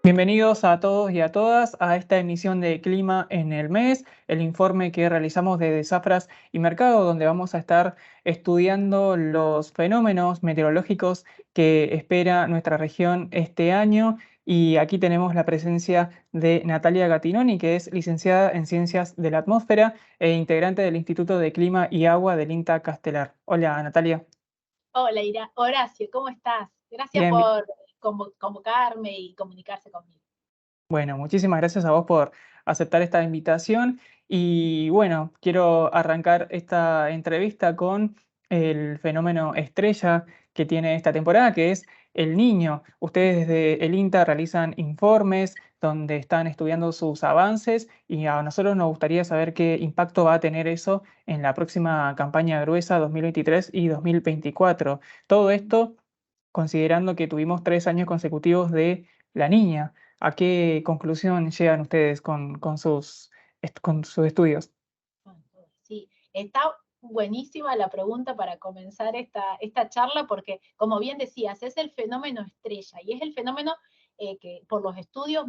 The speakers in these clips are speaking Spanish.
Bienvenidos a todos y a todas a esta emisión de Clima en el Mes, el informe que realizamos desde Zafras y Mercado, donde vamos a estar estudiando los fenómenos meteorológicos que espera nuestra región este año. Y aquí tenemos la presencia de Natalia Gattinoni, que es licenciada en Ciencias de la Atmósfera e integrante del Instituto de Clima y Agua del INTA Castelar. Hola, Natalia. Hola, Horacio, ¿cómo estás? Gracias Bien, por convocarme y comunicarse conmigo. bueno, muchísimas gracias a vos por aceptar esta invitación y bueno, quiero arrancar esta entrevista con el fenómeno estrella que tiene esta temporada, que es El Niño. Ustedes desde el INTA realizan informes donde están estudiando sus avances y a nosotros nos gustaría saber qué impacto va a tener eso en la próxima campaña gruesa 2023 y 2024. Todo esto considerando que tuvimos 3 años consecutivos de La Niña. ¿A qué conclusión llegan ustedes con sus estudios? Sí, está buenísima la pregunta para comenzar esta charla porque, como bien decías, es el fenómeno estrella y es el fenómeno que por los estudios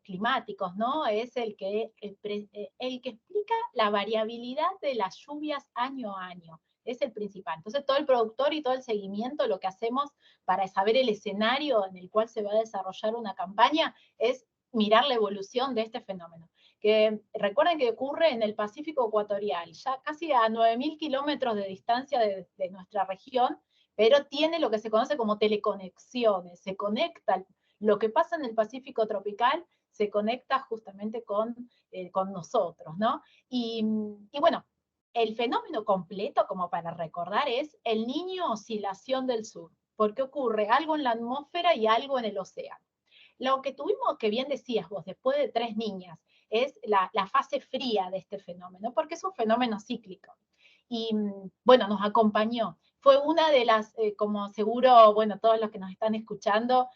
climáticos, ¿no? Es el que explica la variabilidad de las lluvias año a año. Es el principal. Entonces, todo el productor y todo el seguimiento, lo que hacemos para saber el escenario en el cual se va a desarrollar una campaña, es mirar la evolución de este fenómeno. Que recuerden que ocurre en el Pacífico Ecuatorial, ya casi a 9.000 kilómetros de distancia de nuestra región, pero tiene lo que se conoce como teleconexiones, se conecta, lo que pasa en el Pacífico tropical se conecta justamente con nosotros, ¿no? Y bueno, el fenómeno completo, como para recordar, es el Niño Oscilación del Sur, porque ocurre algo en la atmósfera y algo en el océano. Lo que tuvimos, que bien decías vos, después de 3 niñas, es la fase fría de este fenómeno, porque es un fenómeno cíclico. Y bueno, nos acompañó. Fue una de las, como seguro, bueno, todos los que nos están escuchando,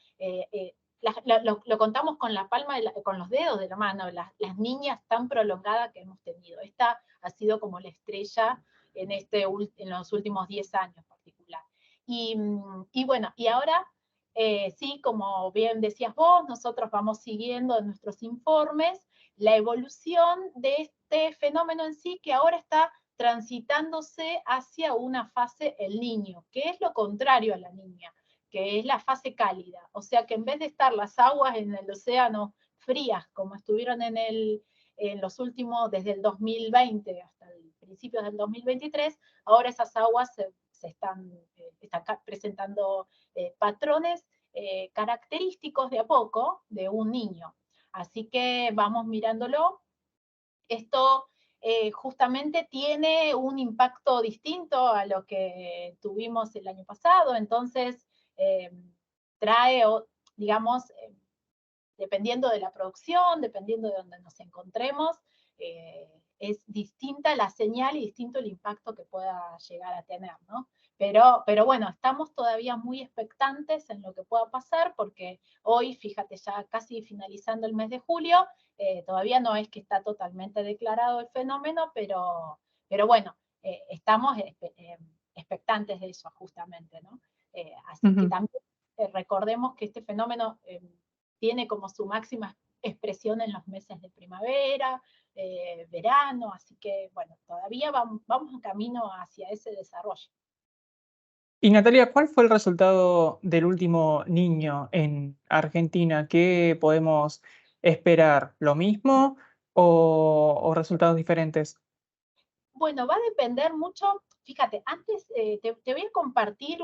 lo contamos con la palma, con los dedos de la mano, las niñas tan prolongadas que hemos tenido. Esta ha sido como la estrella en los últimos 10 años en particular. Y bueno, y ahora sí, como bien decías vos, nosotros vamos siguiendo en nuestros informes la evolución de este fenómeno en sí, que ahora está transitándose hacia una fase El Niño, que es lo contrario a la Niña, que es la fase cálida. O sea que en vez de estar las aguas en el océano frías, como estuvieron en los últimos, desde el 2020 hasta el principio del 2023, ahora esas aguas se están presentando patrones característicos de a poco de un niño. Así que vamos mirándolo. Esto justamente tiene un impacto distinto a lo que tuvimos el año pasado, entonces eh, trae, digamos, dependiendo de la producción, dependiendo de donde nos encontremos, es distinta la señal y distinto el impacto que pueda llegar a tener, ¿no? Pero bueno, estamos todavía muy expectantes en lo que pueda pasar, porque hoy, fíjate, ya casi finalizando el mes de julio, todavía no es que está totalmente declarado el fenómeno, pero bueno, estamos expectantes de eso justamente, ¿no? Así que Ujú. también recordemos que este fenómeno tiene como su máxima expresión en los meses de primavera, verano, así que bueno, todavía vamos en camino hacia ese desarrollo. Y Natalia, ¿cuál fue el resultado del último niño en Argentina? ¿Qué podemos esperar? ¿Lo mismo o resultados diferentes? Bueno, va a depender mucho, fíjate, antes te voy a compartir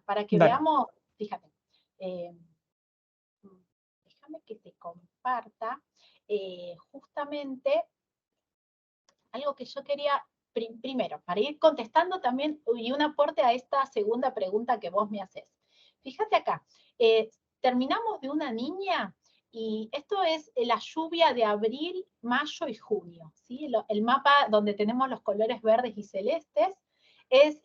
para que Dale. veamos, fíjate, eh, déjame que te comparta justamente algo que yo quería, primero, para ir contestando también y un aporte a esta segunda pregunta que vos me haces. Fíjate acá, terminamos de una niña y esto es la lluvia de abril, mayo y junio. ¿Sí? El mapa donde tenemos los colores verdes y celestes es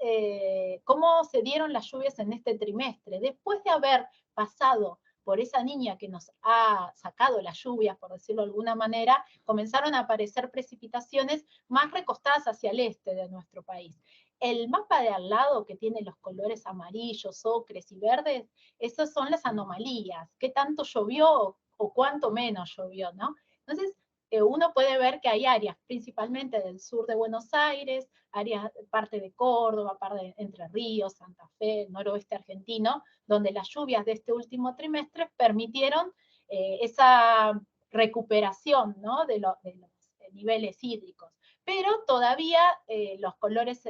cómo se dieron las lluvias en este trimestre. Después de haber pasado por esa niña que nos ha sacado las lluvias, por decirlo de alguna manera, comenzaron a aparecer precipitaciones más recostadas hacia el este de nuestro país. El mapa de al lado que tiene los colores amarillos, ocres y verdes, esas son las anomalías. ¿Qué tanto llovió? o cuánto menos llovió, ¿no? Entonces, uno puede ver que hay áreas, principalmente del sur de Buenos Aires, áreas, parte de Córdoba, parte de Entre Ríos, Santa Fe, noroeste argentino, donde las lluvias de este último trimestre permitieron esa recuperación, ¿no?, de los niveles hídricos. Pero todavía los colores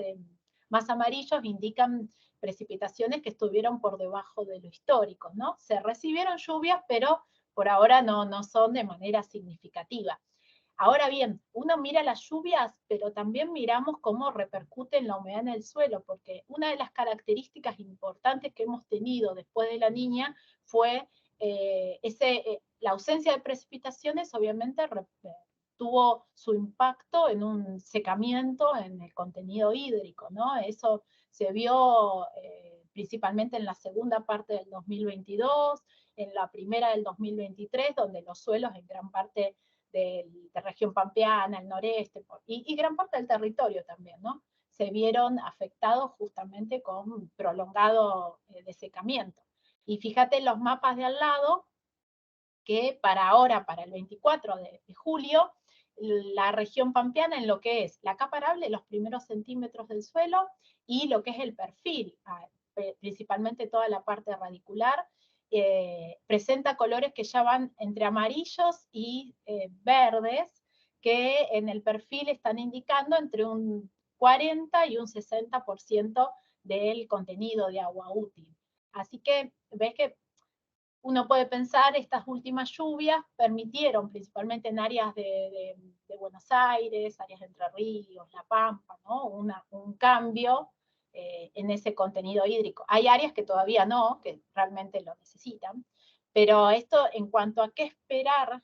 más amarillos indican precipitaciones que estuvieron por debajo de lo histórico, ¿no? Se recibieron lluvias, pero por ahora no son de manera significativa. Ahora bien, uno mira las lluvias, pero también miramos cómo repercute en la humedad en el suelo, porque una de las características importantes que hemos tenido después de la Niña fue la ausencia de precipitaciones, obviamente tuvo su impacto en un secamiento en el contenido hídrico, ¿no? Eso se vio principalmente en la segunda parte del 2022, en la primera del 2023, donde los suelos en gran parte de región pampeana, el noreste, y gran parte del territorio también, ¿no?, se vieron afectados justamente con prolongado desecamiento. Y fíjate en los mapas de al lado, que para ahora, para el 24 de julio, la región pampeana en lo que es la capa arable, los primeros centímetros del suelo, y lo que es el perfil, principalmente toda la parte radicular, presenta colores que ya van entre amarillos y verdes, que en el perfil están indicando entre un 40 y un 60% del contenido de agua útil. Así que ves que uno puede pensar, estas últimas lluvias permitieron, principalmente en áreas de Buenos Aires, áreas de Entre Ríos, La Pampa, ¿no?, un cambio en ese contenido hídrico. Hay áreas que todavía no, que realmente lo necesitan, pero esto en cuanto a qué esperar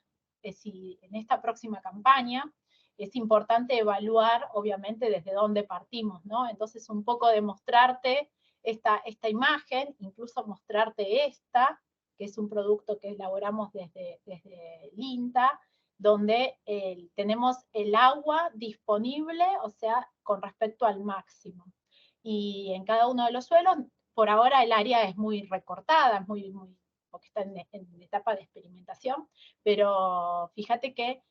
si en esta próxima campaña, es importante evaluar, obviamente, desde dónde partimos, ¿no? Entonces, un poco de mostrarte esta imagen, incluso mostrarte esta, que es un producto que elaboramos desde el INTA, donde tenemos el agua disponible, o sea, con respecto al máximo. Y en cada uno de los suelos, por ahora el área es muy recortada, porque está en etapa de experimentación, pero fíjate que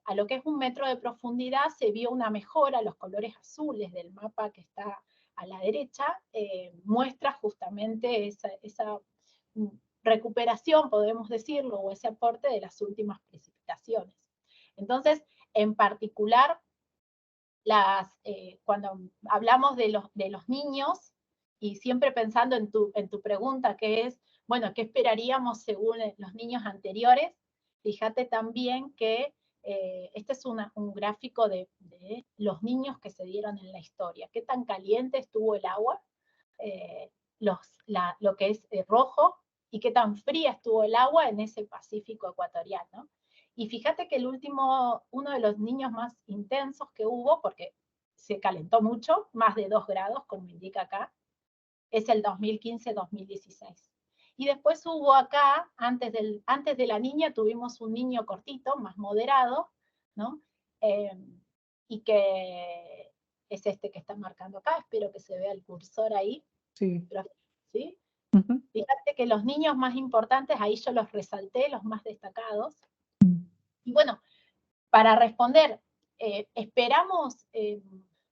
a lo que es 1 metro de profundidad se vio una mejora, los colores azules del mapa que está a la derecha, muestra justamente esa recuperación, podemos decirlo, o ese aporte de las últimas precipitaciones. Entonces, en particular, cuando hablamos de los niños, y siempre pensando en tu pregunta, que es, bueno, ¿qué esperaríamos según los niños anteriores? Fíjate también que este es un gráfico de los niños que se dieron en la historia. ¿Qué tan caliente estuvo el agua? Lo que es rojo, y qué tan fría estuvo el agua en ese Pacífico ecuatorial, ¿no? Y fíjate que uno de los niños más intensos que hubo, porque se calentó mucho, más de 2 grados, como indica acá, es el 2015-2016. Y después hubo acá, antes de la Niña, tuvimos un niño cortito, más moderado, ¿no? Y que es este que está marcando acá, espero que se vea el cursor ahí. Sí. ¿Sí? Ujú. Fíjate que los niños más importantes, ahí yo los resalté, los más destacados. Y bueno, para responder,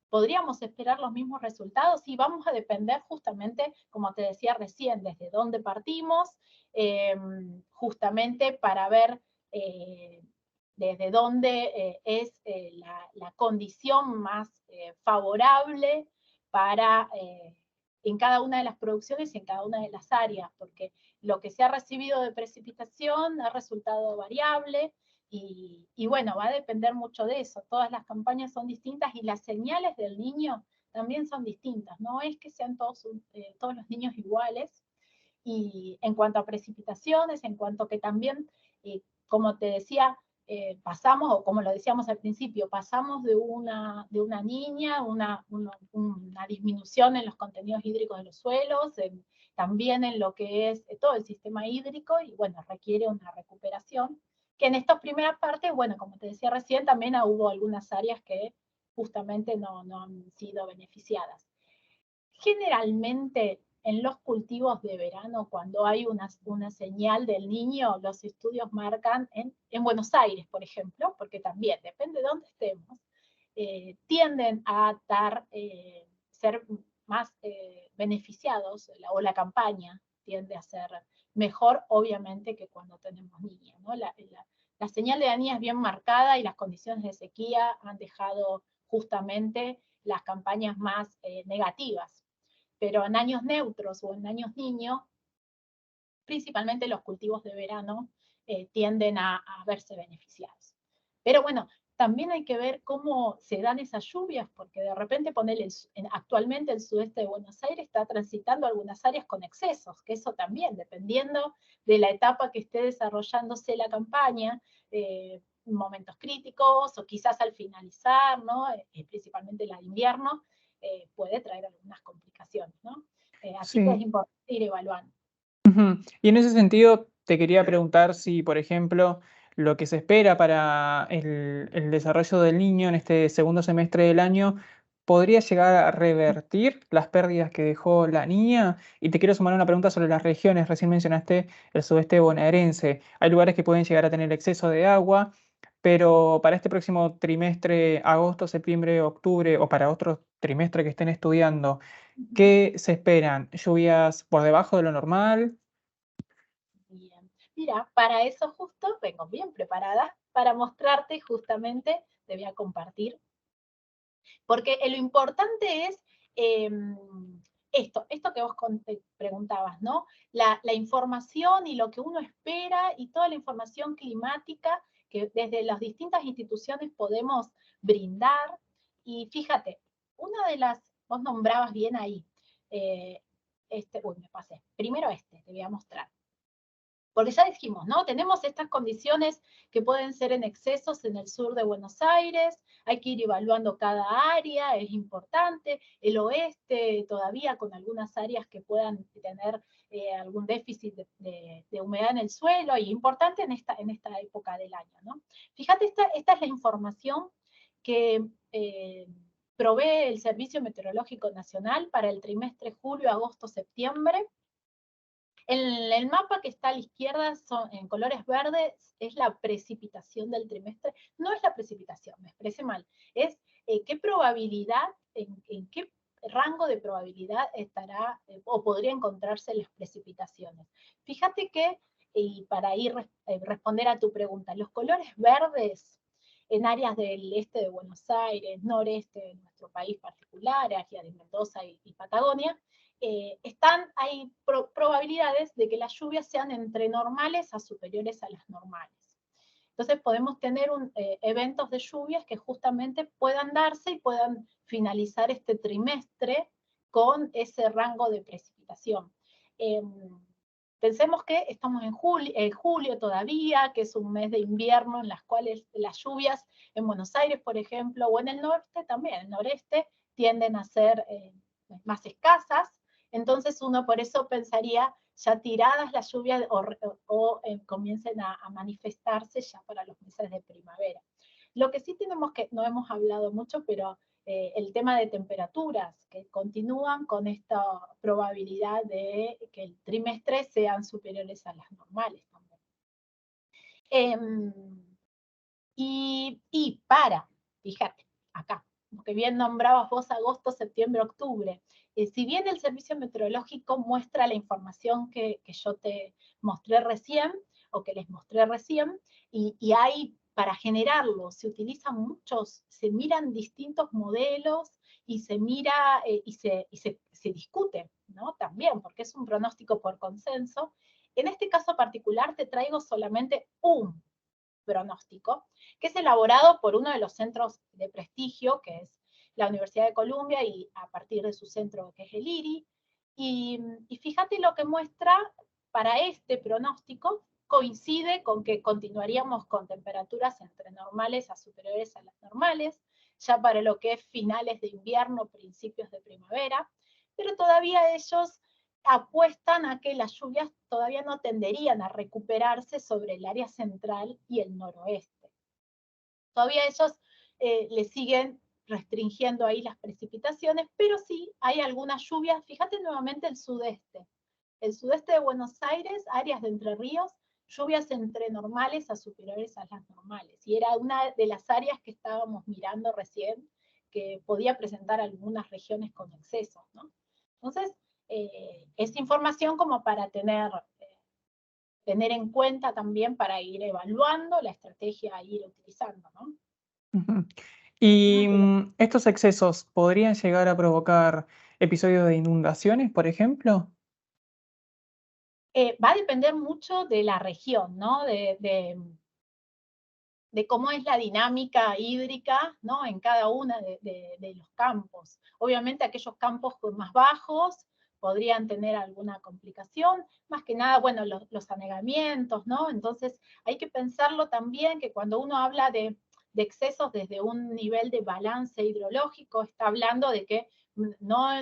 ¿podríamos esperar los mismos resultados? Y vamos a depender justamente, como te decía recién, desde dónde partimos, justamente para ver desde dónde es la condición más favorable para en cada una de las producciones y en cada una de las áreas, porque lo que se ha recibido de precipitación ha resultado variable, y bueno, va a depender mucho de eso. Todas las campañas son distintas y las señales del niño también son distintas. No es que sean todos los niños iguales. Y en cuanto a precipitaciones, en cuanto que también, como te decía, pasamos, o como lo decíamos al principio, pasamos de una niña, una disminución en los contenidos hídricos de los suelos, también en lo que es todo el sistema hídrico, y bueno, requiere una recuperación, que en estas primeras partes, bueno, como te decía recién, también hubo algunas áreas que justamente no han sido beneficiadas. Generalmente en los cultivos de verano, cuando hay una señal del niño, los estudios marcan en Buenos Aires, por ejemplo, porque también depende de dónde estemos, tienden a ser más beneficiados, o la campaña tiende a ser mejor, obviamente, que cuando tenemos niñas, ¿no? La señal de la niña es bien marcada y las condiciones de sequía han dejado justamente las campañas más negativas. Pero en años neutros o en años niños, principalmente los cultivos de verano tienden a verse beneficiados. Pero bueno, también hay que ver cómo se dan esas lluvias, porque de repente actualmente el sudeste de Buenos Aires está transitando algunas áreas con excesos, que eso también, dependiendo de la etapa que esté desarrollándose la campaña, momentos críticos o quizás al finalizar, ¿no? Principalmente la de invierno, puede traer algunas complicaciones, ¿no? Así que es Sí. importante ir evaluando. Ujú. Y en ese sentido, te quería preguntar si, por ejemplo, lo que se espera para el desarrollo del niño en este segundo semestre del año podría llegar a revertir las pérdidas que dejó la niña. Y te quiero sumar una pregunta sobre las regiones. Recién mencionaste el sudeste bonaerense. Hay lugares que pueden llegar a tener exceso de agua, pero para este próximo trimestre, agosto, septiembre, octubre, o para otro trimestre que estén estudiando, ¿qué se esperan? ¿Lluvias por debajo de lo normal? Bien. Mira, para eso justo vengo bien preparada para mostrarte justamente, te voy a compartir, porque lo importante es eh, esto que vos preguntabas, ¿no? La información y lo que uno espera y toda la información climática que desde las distintas instituciones podemos brindar. Y fíjate, una de las, vos nombrabas bien ahí, me pasé. Primero te voy a mostrar. Porque ya dijimos, ¿no? Tenemos estas condiciones que pueden ser en excesos en el sur de Buenos Aires, hay que ir evaluando cada área, es importante, el oeste todavía con algunas áreas que puedan tener algún déficit de humedad en el suelo, y importante en esta época del año, ¿no? Fíjate, esta es la información que provee el Servicio Meteorológico Nacional para el trimestre julio, agosto, septiembre. El mapa que está a la izquierda en colores verdes es la precipitación del trimestre. No es la precipitación, me expresé mal. Es qué probabilidad, en qué rango de probabilidad estará o podría encontrarse las precipitaciones. Fíjate que, y para responder a tu pregunta, los colores verdes en áreas del este de Buenos Aires, noreste de nuestro país particular, área de Mendoza y Patagonia, hay probabilidades de que las lluvias sean entre normales a superiores a las normales. Entonces podemos tener eventos de lluvias que justamente puedan darse y puedan finalizar este trimestre con ese rango de precipitación. Pensemos que estamos en julio todavía, que es un mes de invierno en las cuales las lluvias en Buenos Aires, por ejemplo, o en el norte también, el noreste, tienden a ser más escasas. Entonces uno por eso pensaría ya tiradas las lluvias o comiencen a manifestarse ya para los meses de primavera. Lo que sí tenemos no hemos hablado mucho, pero el tema de temperaturas, que continúan con esta probabilidad de que el trimestre sean superiores a las normales también. Fíjate, acá, que bien nombrabas vos agosto, septiembre, octubre, si bien el servicio meteorológico muestra la información que yo te mostré recién, o que les mostré recién, y hay, para generarlo, se utilizan se miran distintos modelos, y se mira, se discute, ¿no? También, porque es un pronóstico por consenso. En este caso particular te traigo solamente un pronóstico, que es elaborado por uno de los centros de prestigio, que es la Universidad de Columbia, y a partir de su centro, que es el IRI. Y fíjate lo que muestra para este pronóstico, coincide con que continuaríamos con temperaturas entre normales a superiores a las normales, ya para lo que es finales de invierno, principios de primavera, pero todavía ellos apuestan a que las lluvias todavía no tenderían a recuperarse sobre el área central y el noroeste. Todavía ellos le siguen restringiendo ahí las precipitaciones, pero sí hay algunas lluvias. Fíjate nuevamente el sudeste de Buenos Aires, áreas de Entre Ríos, lluvias entre normales a superiores a las normales. Y era una de las áreas que estábamos mirando recién, que podía presentar algunas regiones con excesos, ¿no? Entonces, es información como para tener en cuenta también para ir evaluando la estrategia a ir utilizando, ¿no? Ujú. Y Pero estos excesos podrían llegar a provocar episodios de inundaciones, por ejemplo. va a depender mucho de la región, ¿no? De cómo es la dinámica hídrica, ¿no? En cada uno de los campos. Obviamente aquellos campos más bajos podrían tener alguna complicación, más que nada, bueno, los anegamientos, ¿no? Entonces hay que pensarlo también que cuando uno habla de excesos desde un nivel de balance hidrológico, está hablando de que no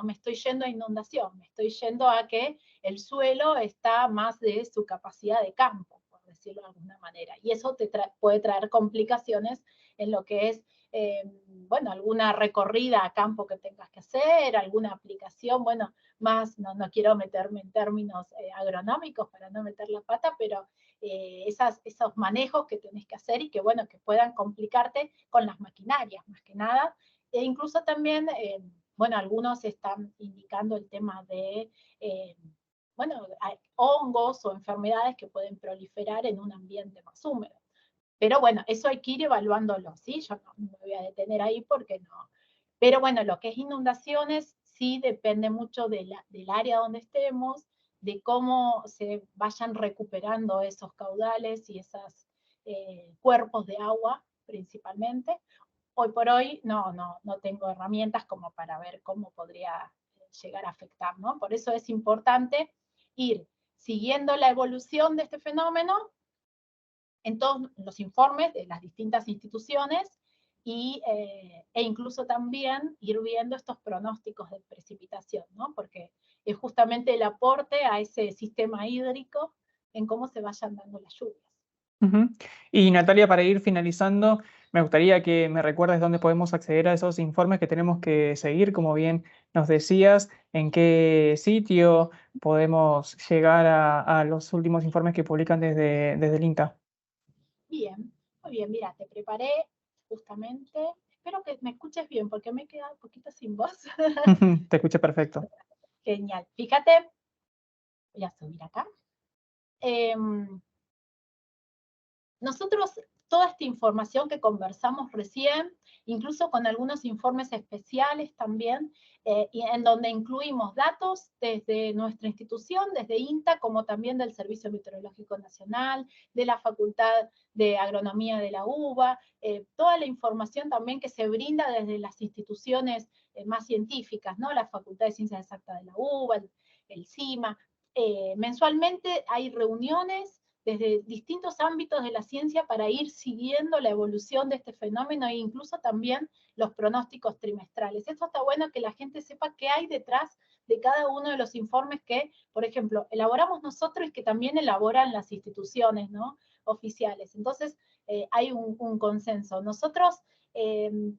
me estoy yendo a inundación, me estoy yendo a que el suelo está más de su capacidad de campo, por decirlo de alguna manera. Y eso puede traer complicaciones en lo que es, bueno, alguna recorrida a campo que tengas que hacer, alguna aplicación, bueno, más, no quiero meterme en términos agronómicos para no meter la pata, pero esos manejos que tenés que hacer y que, bueno, que puedan complicarte con las maquinarias, más que nada. E incluso también, bueno, algunos están indicando el tema de bueno, hay hongos o enfermedades que pueden proliferar en un ambiente más húmedo. Pero bueno, eso hay que ir evaluándolo, ¿sí? Yo no me voy a detener ahí porque no. Pero bueno, lo que es inundaciones sí depende mucho del área donde estemos, de cómo se vayan recuperando esos caudales y esos cuerpos de agua principalmente. Hoy por hoy no tengo herramientas como para ver cómo podría llegar a afectar, ¿no? Por eso es importante ir siguiendo la evolución de este fenómeno en todos los informes de las distintas instituciones e incluso también ir viendo estos pronósticos de precipitación, ¿no? Porque es justamente el aporte a ese sistema hídrico en cómo se vayan dando las lluvias. Ujú. Y Natalia, para ir finalizando, me gustaría que me recuerdes dónde podemos acceder a esos informes que tenemos que seguir, como bien nos decías, en qué sitio podemos llegar a los últimos informes que publican desde el INTA. Bien, muy bien, mira, te preparé justamente, espero que me escuches bien porque me he quedado un poquito sin voz. Te escuché perfecto. Genial, fíjate, voy a subir acá. Nosotros, toda esta información que conversamos recién, incluso con algunos informes especiales también, y en donde incluimos datos desde nuestra institución, desde INTA, como también del Servicio Meteorológico Nacional, de la Facultad de Agronomía de la UBA, toda la información también que se brinda desde las instituciones más científicas, ¿no? La Facultad de Ciencias Exactas de la UBA, el CIMA. Mensualmente hay reuniones desde distintos ámbitos de la ciencia para ir siguiendo la evolución de este fenómeno e incluso también los pronósticos trimestrales. Esto está bueno que la gente sepa qué hay detrás de cada uno de los informes que, por ejemplo, elaboramos nosotros y que también elaboran las instituciones, ¿no? Oficiales. Entonces, hay un consenso. Nosotros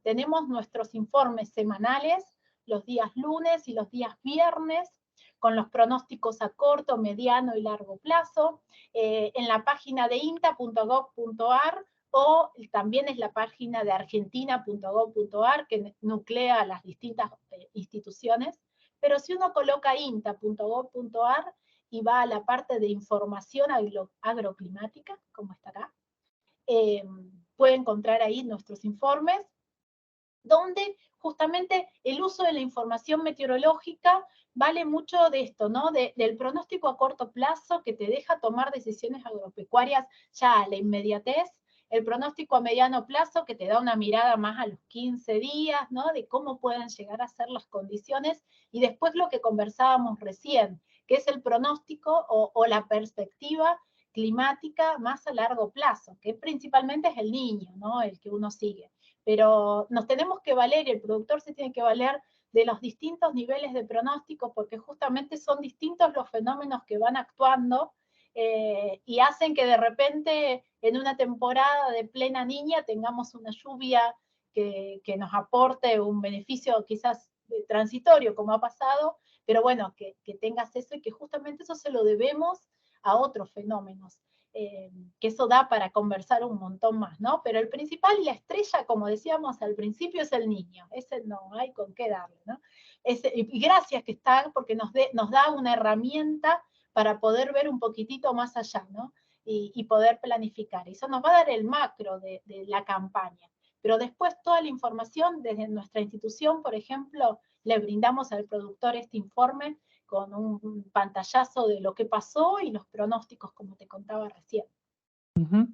tenemos nuestros informes semanales los días lunes y los días viernes, con los pronósticos a corto, mediano y largo plazo, en la página de inta.gov.ar o también es la página de argentina.gov.ar que nuclea las distintas instituciones, pero si uno coloca inta.gov.ar y va a la parte de información agroclimática, como está acá, eh, puede encontrar ahí nuestros informes donde justamente el uso de la información meteorológica vale mucho de esto, ¿no? Del pronóstico a corto plazo que te deja tomar decisiones agropecuarias ya a la inmediatez, el pronóstico a mediano plazo que te da una mirada más a los 15 días, ¿no? De cómo pueden llegar a ser las condiciones, y después lo que conversábamos recién, que es el pronóstico o la perspectiva climática más a largo plazo, que principalmente es el niño, ¿no? El que uno sigue. Pero nos tenemos que valer, y el productor se tiene que valer de los distintos niveles de pronóstico, porque justamente son distintos los fenómenos que van actuando y hacen que de repente en una temporada de plena niña tengamos una lluvia que nos aporte un beneficio quizás transitorio, como ha pasado, pero bueno, que tengas eso y que justamente eso se lo debemos a otros fenómenos. Que eso da para conversar un montón más, ¿no? Pero el principal y la estrella, como decíamos al principio, es el niño. Ese no hay con qué darle, ¿no? Y gracias que está, porque nos da una herramienta para poder ver un poquitito más allá, ¿no? Y poder planificar. Eso nos va a dar el macro de la campaña. Pero después toda la información desde nuestra institución, por ejemplo, le brindamos al productor este informe con un pantallazo de lo que pasó y los pronósticos, como te contaba recién. Ujú.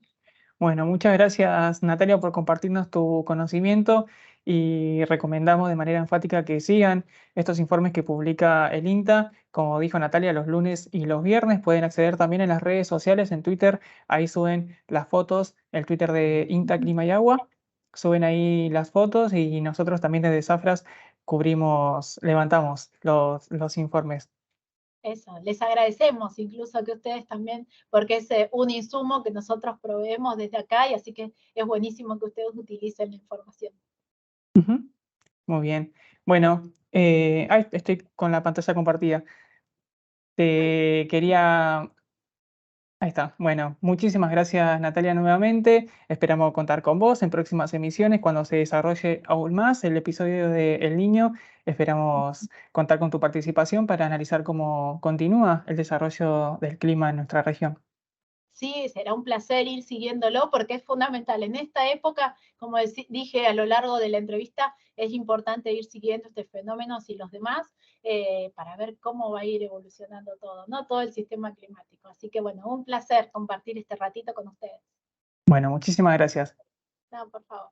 Bueno, muchas gracias Natalia por compartirnos tu conocimiento y recomendamos de manera enfática que sigan estos informes que publica el INTA. Como dijo Natalia, los lunes y los viernes pueden acceder también en las redes sociales, en Twitter, ahí suben las fotos, el Twitter de INTA Clima y Agua, suben ahí las fotos y nosotros también desde Zafras cubrimos, levantamos los informes. Eso, les agradecemos incluso que ustedes también, porque es un insumo que nosotros proveemos desde acá y así que es buenísimo que ustedes utilicen la información. Ujú. Muy bien. Bueno, ay, estoy con la pantalla compartida. Te quería ahí está. Bueno, muchísimas gracias Natalia nuevamente. Esperamos contar con vos en próximas emisiones cuando se desarrolle aún más el episodio de El Niño. Esperamos contar con tu participación para analizar cómo continúa el desarrollo del clima en nuestra región. Sí, será un placer ir siguiéndolo porque es fundamental. En esta época, como dije a lo largo de la entrevista, es importante ir siguiendo estos fenómenos y los demás para ver cómo va a ir evolucionando todo, ¿no? Todo el sistema climático. Así que bueno, un placer compartir este ratito con ustedes. Bueno, muchísimas gracias. No, por favor.